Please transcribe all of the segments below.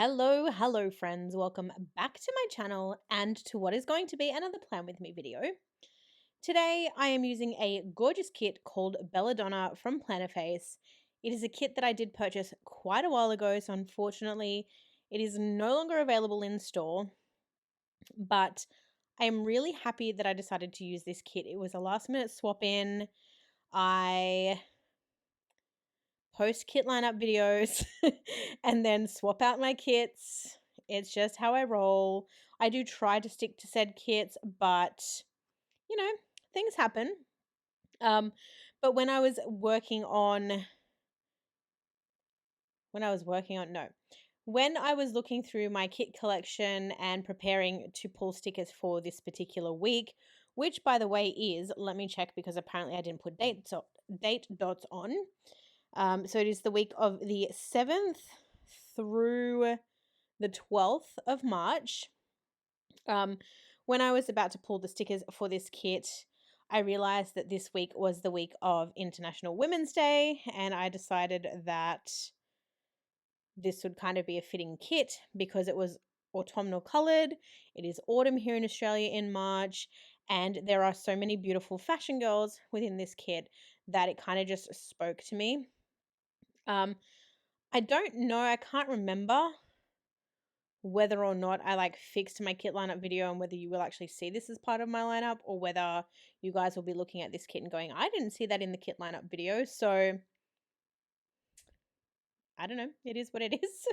Hello friends. Welcome back to my channel and to what is going to be another Plan With Me video. Today I am using a gorgeous kit called Belladonna from Plannerface. It is a kit that I did purchase quite a while ago, so unfortunately it is no longer available in store, but I am really happy that I decided to use this kit. It was a last minute swap in. I post kit lineup videos and then swap out my kits. It's just how I roll. I do try to stick to said kits, but you know, things happen. Um, but when I was looking through my kit collection and preparing to pull stickers for this particular week, which by the way is, let me check because apparently I didn't put date dots on. So it is the week of the 7th through the 12th of March. When I was about to pull the stickers for this kit, I realized that this week was the week of International Women's Day, and I decided that this would kind of be a fitting kit because it was autumnal colored. It is autumn here in Australia in March, and there are so many beautiful fashion girls within this kit that it kind of just spoke to me. I don't know, I can't remember whether or not I fixed my kit lineup video and whether you will actually see this as part of my lineup or whether you guys will be looking at this kit and going, I didn't see that in the kit lineup video. So I don't know, it is what it is.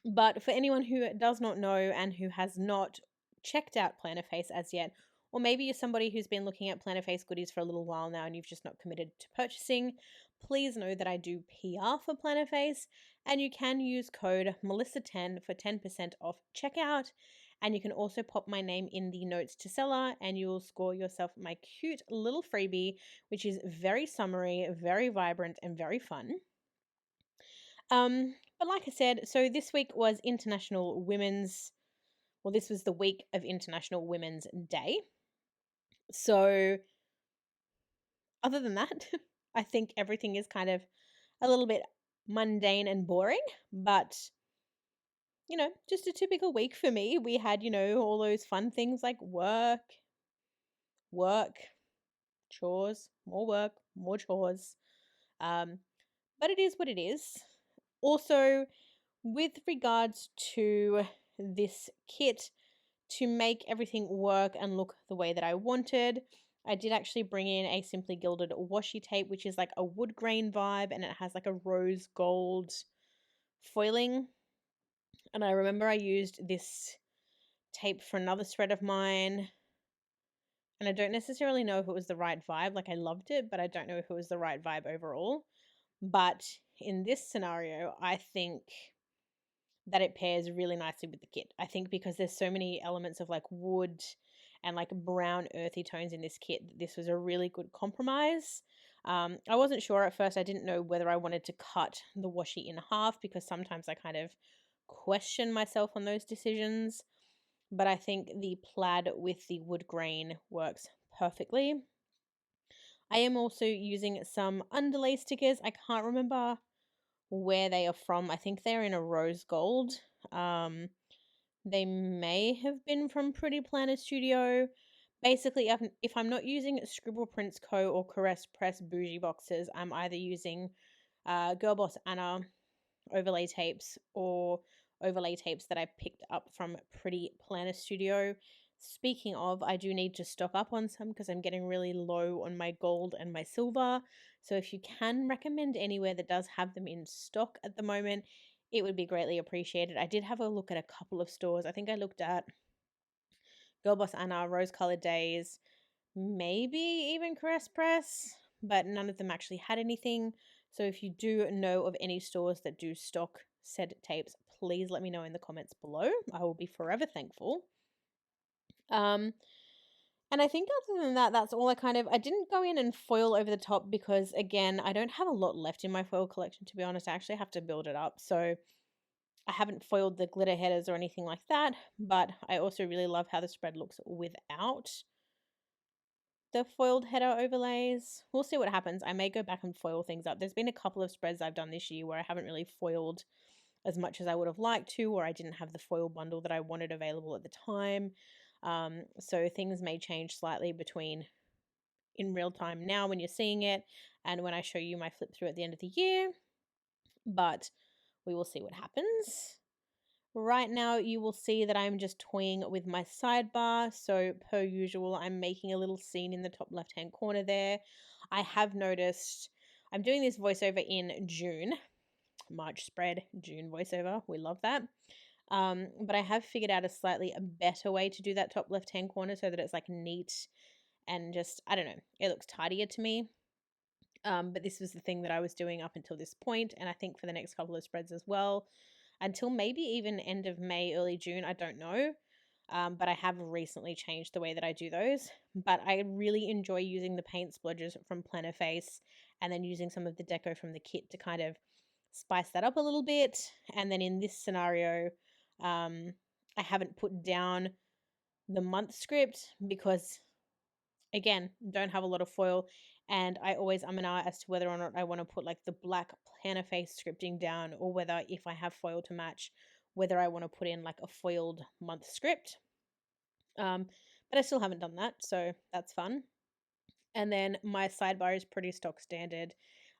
But for anyone who does not know and who has not checked out Plannerface as yet, or maybe you're somebody who's been looking at Plannerface goodies for a little while now and you've just not committed to purchasing, please know that I do PR for Plannerface, and you can use code Melissa10 for 10% off checkout. And you can also pop my name in the notes to seller and you will score yourself my cute little freebie, which is very summery, very vibrant, and very fun. But like I said, so this week was this was the week of International Women's Day. So other than that, I think everything is kind of a little bit mundane and boring, but just a typical week for me. We had, all those fun things like work, chores, more work, more chores. But it is what it is. Also, with regards to this kit, to make everything work and look the way that I wanted, I did actually bring in a Simply Gilded washi tape, which is like a wood grain vibe, and it has like a rose gold foiling. And I remember I used this tape for another thread of mine, and I don't necessarily know if it was the right vibe. Like, I loved it, but I don't know if it was the right vibe overall. But in this scenario, I think that it pairs really nicely with the kit. I think because there's so many elements of like wood and like brown earthy tones in this kit, this was a really good compromise. I wasn't sure at first. I didn't know whether I wanted to cut the washi in half because sometimes I kind of question myself on those decisions. But I think the plaid with the wood grain works perfectly. I am also using some underlay stickers. I can't remember where they are from. I think they're in a rose gold. They may have been from Pretty Planner Studio. Basically, if I'm not using Scribble Prints Co. or Caress Press bougie boxes, I'm either using Girl Boss Anna overlay tapes or overlay tapes that I picked up from Pretty Planner Studio. Speaking of, I do need to stock up on some because I'm getting really low on my gold and my silver. So if you can recommend anywhere that does have them in stock at the moment, it would be greatly appreciated. I did have a look at a couple of stores. I think I looked at Girl Boss Anna, Rose Colored Days, maybe even Caress Press, but none of them actually had anything. So if you do know of any stores that do stock said tapes, please let me know in the comments below. I will be forever thankful. And I think other than that, that's all I didn't go in and foil over the top because, again, I don't have a lot left in my foil collection, to be honest. I actually have to build it up. So I haven't foiled the glitter headers or anything like that, but I also really love how the spread looks without the foiled header overlays. We'll see what happens. I may go back and foil things up. There's been a couple of spreads I've done this year where I haven't really foiled as much as I would have liked to, or I didn't have the foil bundle that I wanted available at the time. So things may change slightly between in real time now when you're seeing it and when I show you my flip through at the end of the year, but we will see what happens. Right now, you will see that I'm just toying with my sidebar. So per usual, I'm making a little scene in the top left-hand corner there. I have noticed I'm doing this voiceover in June. March spread, June voiceover. We love that. But I have figured out a slightly better way to do that top left-hand corner so that it's like neat and just, I don't know, it looks tidier to me. But this was the thing that I was doing up until this point, and I think for the next couple of spreads as well, until maybe even end of May, early June, I don't know. But I have recently changed the way that I do those. But I really enjoy using the paint splodges from Plannerface and then using some of the deco from the kit to kind of spice that up a little bit. And then in this scenario, I haven't put down the month script because, again, don't have a lot of foil, and I always and ah as to whether or not I want to put like the black planner face scripting down, or whether, if I have foil to match, whether I want to put in like a foiled month script. But I still haven't done that, so that's fun. And then my sidebar is pretty stock standard.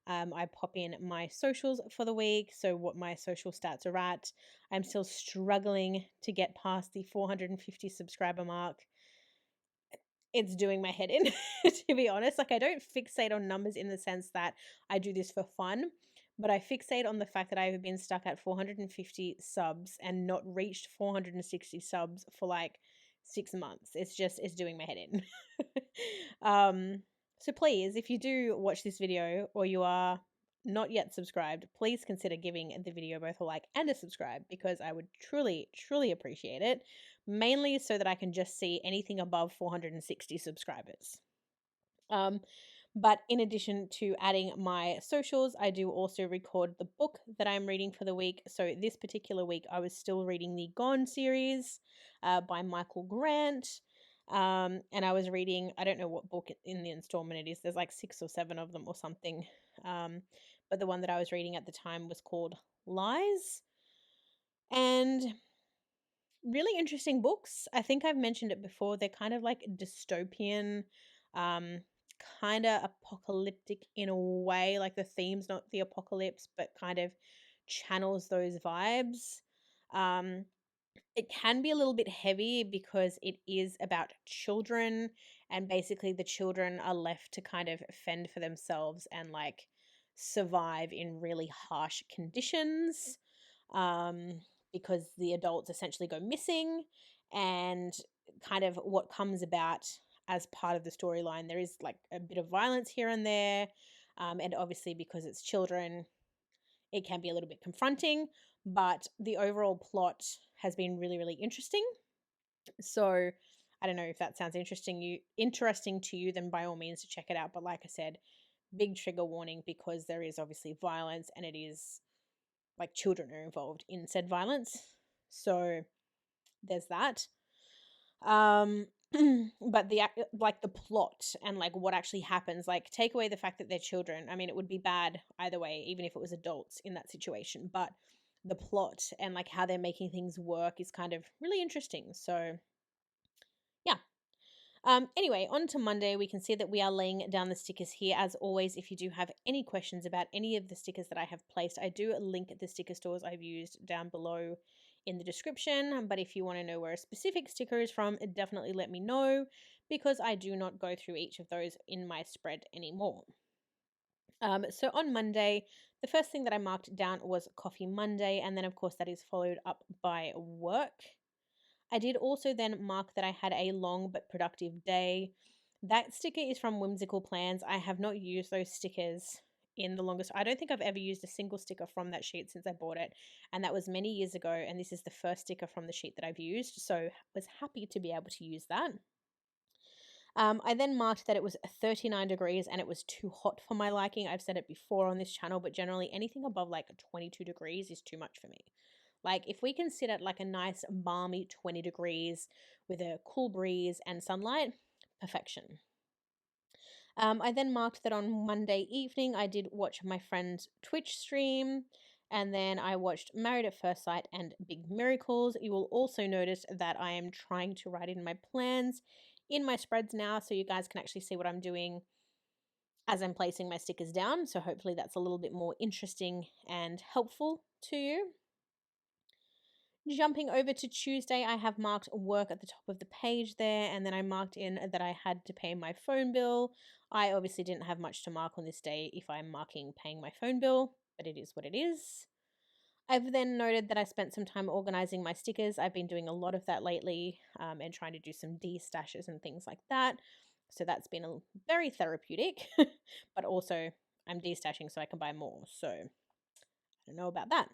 I pop in my socials for the week, so what my social stats are at. I'm still struggling to get past the 450 subscriber mark. It's doing my head in, to be honest. Like, I don't fixate on numbers in the sense that I do this for fun, but I fixate on the fact that I've been stuck at 450 subs and not reached 460 subs for like 6 months. It's doing my head in. So please, if you do watch this video or you are not yet subscribed, please consider giving the video both a like and a subscribe, because I would truly, truly appreciate it. Mainly so that I can just see anything above 460 subscribers. But in addition to adding my socials, I do also record the book that I'm reading for the week. So this particular week, I was still reading the Gone series by Michael Grant. And I was reading, I don't know what book in the installment it is. There's like 6 or 7 of them or something. But the one that I was reading at the time was called Lies. And really interesting books. I think I've mentioned it before. They're kind of like dystopian, kind of apocalyptic in a way. Like the theme's not the apocalypse, but kind of channels those vibes. It can be a little bit heavy because it is about children, and basically the children are left to kind of fend for themselves and like survive in really harsh conditions. Because the adults essentially go missing, and kind of what comes about as part of the storyline, there is like a bit of violence here and there, and obviously because it's children, it can be a little bit confronting, but the overall plot has been really, really interesting. So I don't know if that sounds interesting to you, then by all means to check it out. But like I said, big trigger warning, because there is obviously violence, and it is like children are involved in said violence. So there's that. But the plot and like what actually happens, like take away the fact that they're children. I mean, it would be bad either way, even if it was adults in that situation. But the plot and like how they're making things work is kind of really interesting. So yeah. Anyway, on to Monday. We can see that we are laying down the stickers here. As always, if you do have any questions about any of the stickers that I have placed, I do link the sticker stores I've used down below in the description. But if you want to know where a specific sticker is from, definitely let me know, because I do not go through each of those in my spread anymore. So on Monday, the first thing that I marked down was Coffee Monday, and then of course that is followed up by work. I did also then mark that I had a long but productive day. That sticker is from Whimsical Plans. I have not used those stickers in the longest. I don't think I've ever used a single sticker from that sheet since I bought it, and that was many years ago, and this is the first sticker from the sheet that I've used, so was happy to be able to use that. I then marked that it was 39 degrees and it was too hot for my liking. I've said it before on this channel, but generally anything above like 22 degrees is too much for me. Like if we can sit at like a nice balmy 20 degrees with a cool breeze and sunlight, perfection. I then marked that on Monday evening I did watch my friend's Twitch stream, And then I watched Married at First Sight and Big Miracles. You will also notice that I am trying to write in my plans in my spreads now, so you guys can actually see what I'm doing as I'm placing my stickers down. So hopefully that's a little bit more interesting and helpful to you. Jumping over to Tuesday, I have marked work at the top of the page there, and then I marked in that I had to pay my phone bill. I obviously didn't have much to mark on this day if I'm marking paying my phone bill, but it is what it is. I've then noted that I spent some time organizing my stickers. I've been doing a lot of that lately, and trying to do some de-stashes and things like that. So that's been very therapeutic, but also I'm de-stashing so I can buy more. So I don't know about that.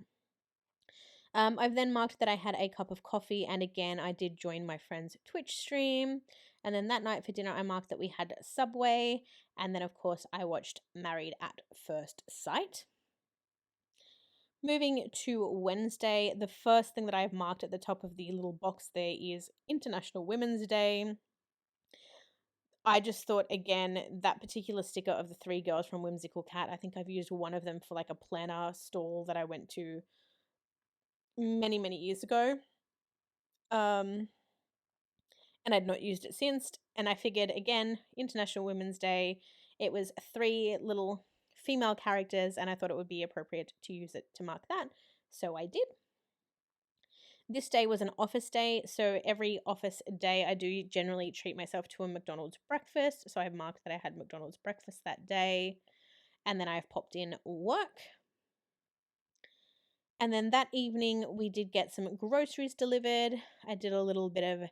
I've then marked that I had a cup of coffee, and again, I did join my friend's Twitch stream. And then that night for dinner, I marked that we had Subway, and then, of course, I watched Married at First Sight. Moving to Wednesday, the first thing that I've marked at the top of the little box there is International Women's Day. I just thought, again, that particular sticker of the three girls from Whimsical Cat, I think I've used one of them for like a planner stall that I went to many, many years ago. And I'd not used it since. And I figured, again, International Women's Day, it was three little female characters, and I thought it would be appropriate to use it to mark that. So I did. This day was an office day, so every office day I do generally treat myself to a McDonald's breakfast. So I've marked that I had McDonald's breakfast that day, and then I've popped in work. And then that evening we did get some groceries delivered. I did a little bit of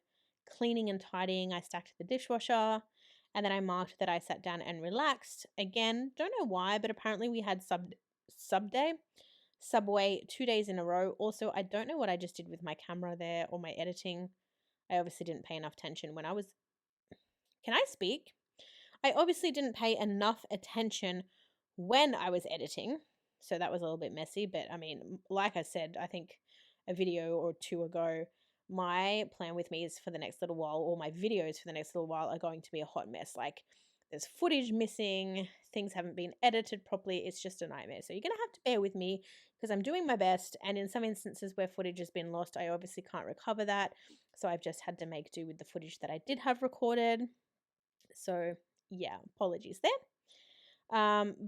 cleaning and tidying. I stacked the dishwasher, and then I marked that I sat down and relaxed. Again, don't know why, but apparently we had Subway 2 days in a row. Also, I don't know what I just did with my camera there or my editing. I obviously didn't pay enough attention when I was... Can I speak? I obviously didn't pay enough attention when I was editing, so that was a little bit messy. But I mean, like I said, I think a video or two ago, my plan with me is for the next little while, or my videos for the next little while, are going to be a hot mess. Like, there's footage missing, things haven't been edited properly, it's just a nightmare. So you're going to have to bear with me because I'm doing my best, and in some instances where footage has been lost, I obviously can't recover that. So I've just had to make do with the footage that I did have recorded. So yeah, apologies there.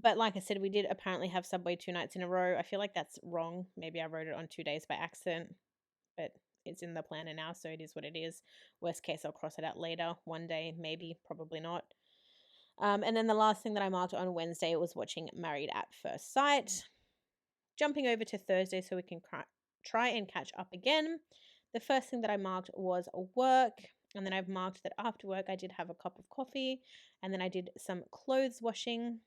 But like I said, we did apparently have Subway 2 nights in a row. I feel like that's wrong. Maybe I wrote it on 2 days by accident, but it's in the planner now, so it is what it is. Worst case, I'll cross it out later, one day, maybe, probably not. And then the last thing that I marked on Wednesday was watching Married at First Sight. Jumping over to Thursday so we can try and catch up again. The first thing that I marked was work, and then I've marked that after work I did have a cup of coffee, and then I did some clothes washing.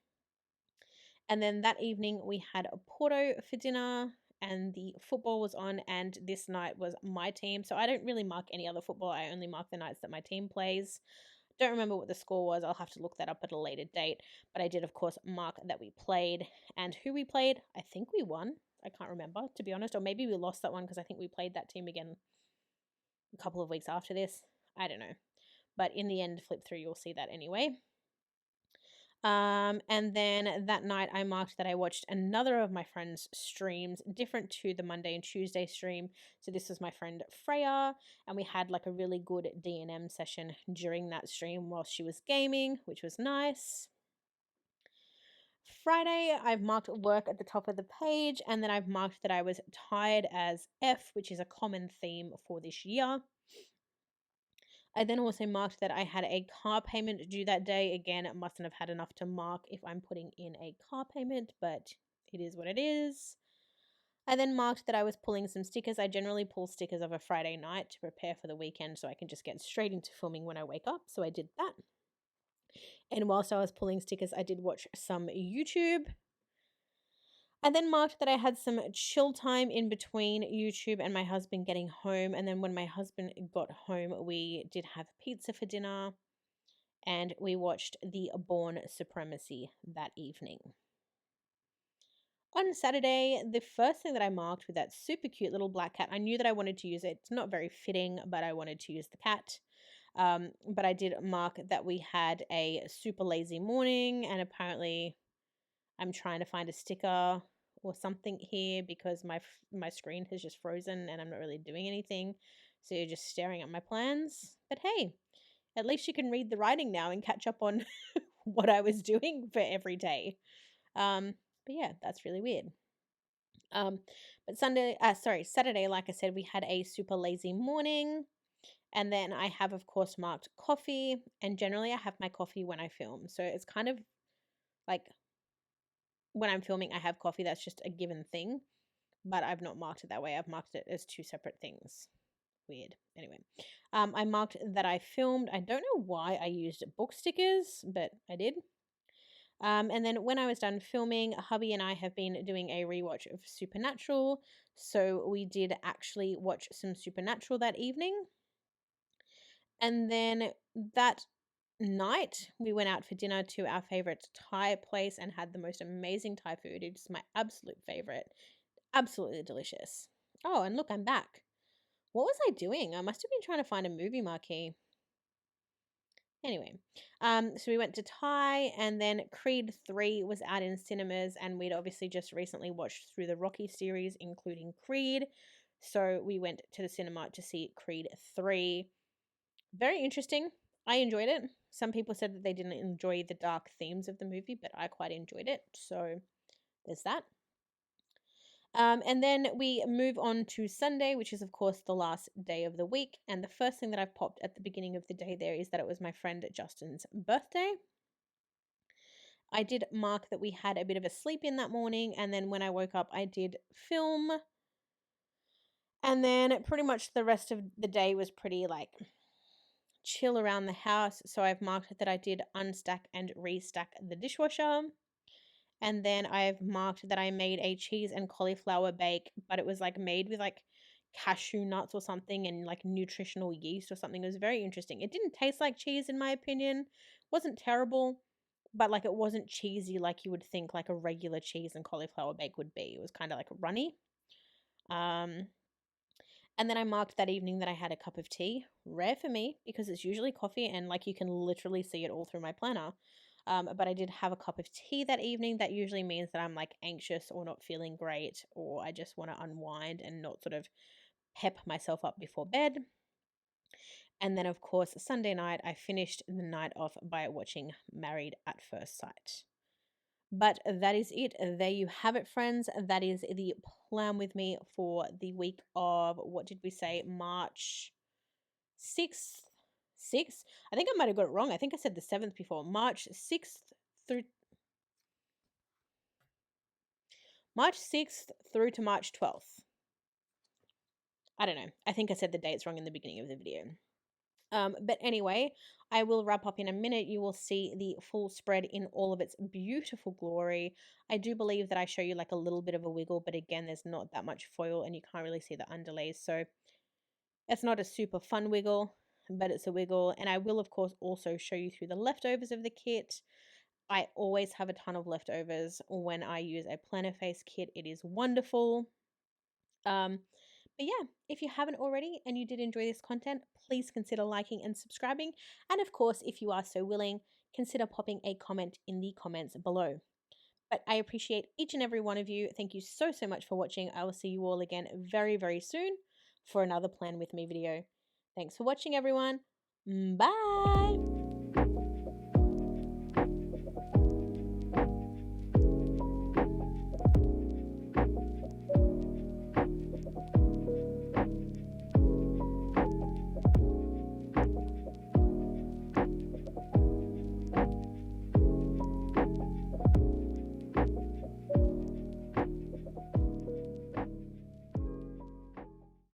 And then that evening we had a Porto for dinner, and the football was on, and this night was my team. So I don't really mark any other football. I only mark the nights that my team plays. Don't remember what the score was. I'll have to look that up at a later date. But I did, of course, mark that we played, and who we played. I think we won. I can't remember, to be honest. Or maybe we lost that one because I think we played that team again a couple of weeks after this. I don't know. But in the end, flip through, you'll see that anyway. And then that night I marked that I watched another of my friend's streams, different to the Monday and Tuesday stream. So this was my friend Freya, and we had like a really good D&M session during that stream while she was gaming, which was nice. Friday, I've marked work at the top of the page, and then I've marked that I was tired as F, which is a common theme for this year. I then also marked that I had a car payment due that day. Again, it mustn't have had enough to mark if I'm putting in a car payment, but it is what it is. I then marked that I was pulling some stickers. I generally pull stickers of a Friday night to prepare for the weekend so I can just get straight into filming when I wake up. So I did that. And whilst I was pulling stickers, I did watch some YouTube. I then marked that I had some chill time in between YouTube and my husband getting home. And then when my husband got home, we did have pizza for dinner, and we watched The Bourne Supremacy that evening. On Saturday, the first thing that I marked with that super cute little black cat, I knew that I wanted to use it. It's not very fitting, but I wanted to use the cat. But I did mark that we had a super lazy morning, and apparently I'm trying to find a sticker or something here because my screen has just frozen and I'm not really doing anything. So you're just staring at my plans. But hey, at least you can read the writing now and catch up on what I was doing for every day. But yeah, that's really weird. Um, but Saturday, like I said, we had a super lazy morning. And then I have, of course, marked coffee. And generally, I have my coffee when I film. So it's kind of like when I'm filming, I have coffee. That's just a given thing. But I've not marked it that way. I've marked it as two separate things. Weird. Anyway, I marked that I filmed. I don't know why I used book stickers, but I did. And then when I was done filming, hubby and I have been doing a rewatch of Supernatural. So we did actually watch some Supernatural that evening. And then that night, we went out for dinner to our favorite Thai place and had the most amazing Thai food. It's my absolute favorite. Absolutely delicious. Oh, and look, I'm back. What was I doing? I must have been trying to find a movie marquee. Anyway, so we went to Thai, and then Creed 3 was out in cinemas, and we'd obviously just recently watched through the Rocky series, including Creed. So we went to the cinema to see Creed 3. Very interesting. I enjoyed it. Some people said that they didn't enjoy the dark themes of the movie, but I quite enjoyed it. So there's that. And then we move on to Sunday, which is, of course, the last day of the week. And the first thing that I've popped at the beginning of the day there is that it was my friend Justin's birthday. I did mark that we had a bit of a sleep in that morning. And then when I woke up, I did film. And then pretty much the rest of the day was pretty like chill around the house. So I've marked that I did unstack and restack the dishwasher. And then I've marked that I made a cheese and cauliflower bake, but it was like made with like cashew nuts or something and like nutritional yeast or something. It was very interesting. It didn't taste like cheese in my opinion. It wasn't terrible, but like it wasn't cheesy like you would think like a regular cheese and cauliflower bake would be. It was kind of like runny. Um and then I marked that evening that I had a cup of tea. Rare for me because it's usually coffee and like you can literally see it all through my planner. But I did have a cup of tea that evening. That usually means that I'm like anxious or not feeling great or I just want to unwind and not sort of pep myself up before bed. And then, of course, Sunday night, I finished the night off by watching Married at First Sight. But that is it. There you have it, friends. That is the plan with me for the week of, what did we say, March 6th? 6th? I think I might have got it wrong. I think I said the 7th before. March 6th through to March 12th. I don't know. I think I said the dates wrong in the beginning of the video. But anyway, I will wrap up in a minute. You will see the full spread in all of its beautiful glory. I do believe that I show you like a little bit of a wiggle, but again, there's not that much foil and you can't really see the underlays. So it's not a super fun wiggle, but it's a wiggle. And I will, of course, also show you through the leftovers of the kit. I always have a ton of leftovers when I use a plannerface kit. It is wonderful. But yeah, if you haven't already and you did enjoy this content, please consider liking and subscribing. And of course, if you are so willing, consider popping a comment in the comments below. But I appreciate each and every one of you. Thank you so, so much for watching. I will see you all again very, very soon for another Plan With Me video. Thanks for watching, everyone. Bye.